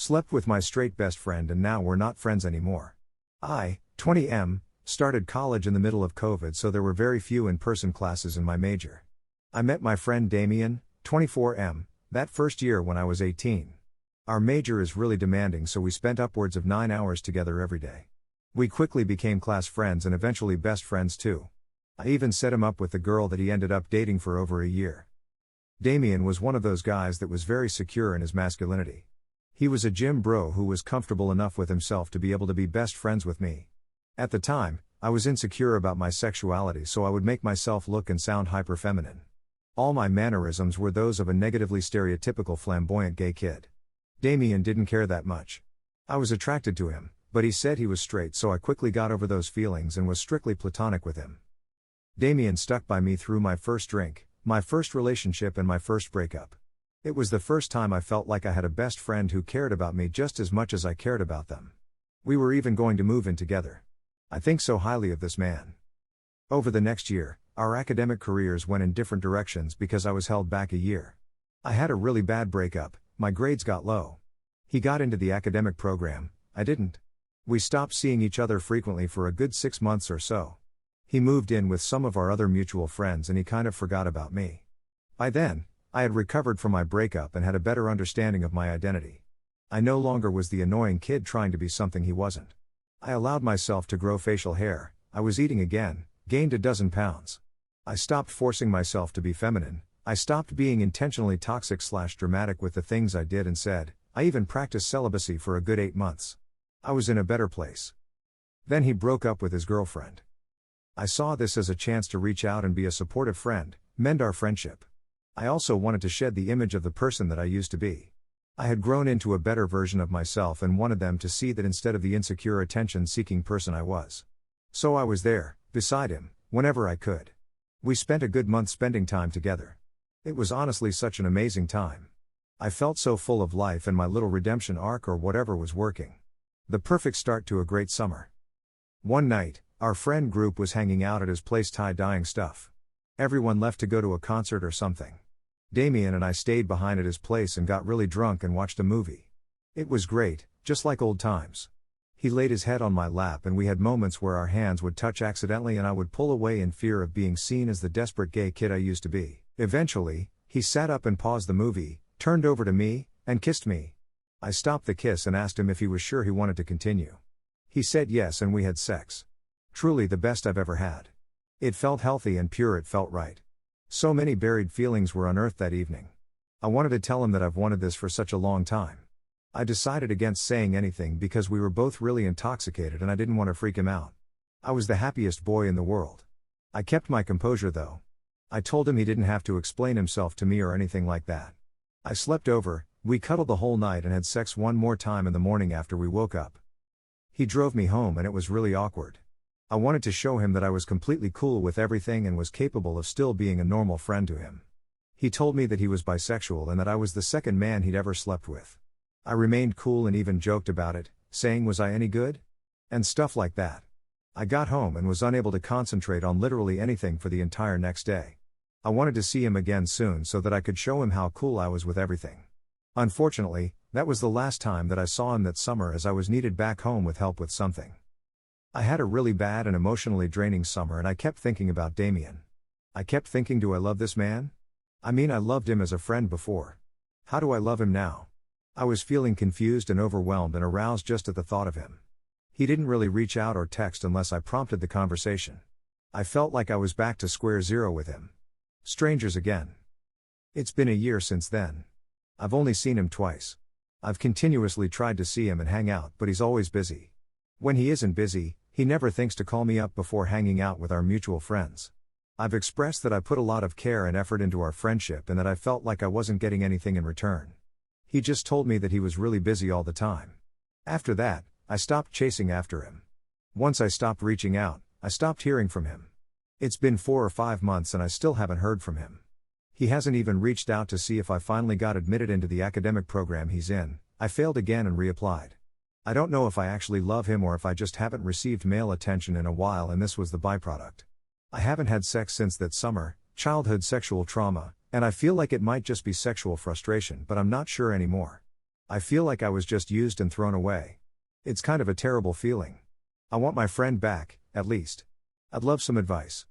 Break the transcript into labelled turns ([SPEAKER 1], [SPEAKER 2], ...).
[SPEAKER 1] Slept with my straight best friend and now we're not friends anymore. I, 20M, started college in the middle of COVID, so there were very few in-person classes in my major. I met my friend Damien, 24M, that first year when I was 18. Our major is really demanding, so we spent upwards of 9 hours together every day. We quickly became class friends and eventually best friends too. I even set him up with the girl that he ended up dating for over a year. Damien was one of those guys that was very secure in his masculinity. He was a gym bro who was comfortable enough with himself to be able to be best friends with me. At the time, I was insecure about my sexuality, so I would make myself look and sound hyper-feminine. All my mannerisms were those of a negatively stereotypical flamboyant gay kid. Damien didn't care that much. I was attracted to him, but he said he was straight, so I quickly got over those feelings and was strictly platonic with him. Damien stuck by me through my first drink, my first relationship and my first breakup. It was the first time I felt like I had a best friend who cared about me just as much as I cared about them. We were even going to move in together. I think so highly of this man. Over the next year, our academic careers went in different directions because I was held back a year. I had a really bad breakup, my grades got low. He got into the academic program, I didn't. We stopped seeing each other frequently for a good 6 months or so. He moved in with some of our other mutual friends and he kind of forgot about me. By then, I had recovered from my breakup and had a better understanding of my identity. I no longer was the annoying kid trying to be something he wasn't. I allowed myself to grow facial hair, I was eating again, gained a dozen pounds. I stopped forcing myself to be feminine, I stopped being intentionally toxic/dramatic with the things I did and said, I even practiced celibacy for a good 8 months. I was in a better place. Then he broke up with his girlfriend. I saw this as a chance to reach out and be a supportive friend, mend our friendship. I also wanted to shed the image of the person that I used to be. I had grown into a better version of myself and wanted them to see that instead of the insecure attention-seeking person I was. So I was there, beside him, whenever I could. We spent a good month spending time together. It was honestly such an amazing time. I felt so full of life and my little redemption arc or whatever was working. The perfect start to a great summer. One night, our friend group was hanging out at his place tie-dyeing stuff. Everyone left to go to a concert or something. Damien and I stayed behind at his place and got really drunk and watched a movie. It was great, just like old times. He laid his head on my lap and we had moments where our hands would touch accidentally and I would pull away in fear of being seen as the desperate gay kid I used to be. Eventually, he sat up and paused the movie, turned over to me, and kissed me. I stopped the kiss and asked him if he was sure he wanted to continue. He said yes and we had sex. Truly the best I've ever had. It felt healthy and pure, it felt right. So many buried feelings were unearthed that evening. I wanted to tell him that I've wanted this for such a long time. I decided against saying anything because we were both really intoxicated and I didn't want to freak him out. I was the happiest boy in the world. I kept my composure though. I told him he didn't have to explain himself to me or anything like that. I slept over, we cuddled the whole night and had sex one more time in the morning after we woke up. He drove me home and it was really awkward. I wanted to show him that I was completely cool with everything and was capable of still being a normal friend to him. He told me that he was bisexual and that I was the second man he'd ever slept with. I remained cool and even joked about it, saying was I any good? And stuff like that. I got home and was unable to concentrate on literally anything for the entire next day. I wanted to see him again soon so that I could show him how cool I was with everything. Unfortunately, that was the last time that I saw him that summer as I was needed back home with help with something. I had a really bad and emotionally draining summer and I kept thinking about Damien. I kept thinking, do I love this man? I mean, I loved him as a friend before. How do I love him now? I was feeling confused and overwhelmed and aroused just at the thought of him. He didn't really reach out or text unless I prompted the conversation. I felt like I was back to square zero with him. Strangers again. It's been a year since then. I've only seen him twice. I've continuously tried to see him and hang out, but he's always busy. When he isn't busy, he never thinks to call me up before hanging out with our mutual friends. I've expressed that I put a lot of care and effort into our friendship and that I felt like I wasn't getting anything in return. He just told me that he was really busy all the time. After that, I stopped chasing after him. Once I stopped reaching out, I stopped hearing from him. It's been 4 or 5 months and I still haven't heard from him. He hasn't even reached out to see if I finally got admitted into the academic program he's in. I failed again and reapplied. I don't know if I actually love him or if I just haven't received male attention in a while and this was the byproduct. I haven't had sex since that summer, childhood sexual trauma, and I feel like it might just be sexual frustration, but I'm not sure anymore. I feel like I was just used and thrown away. It's kind of a terrible feeling. I want my friend back, at least. I'd love some advice.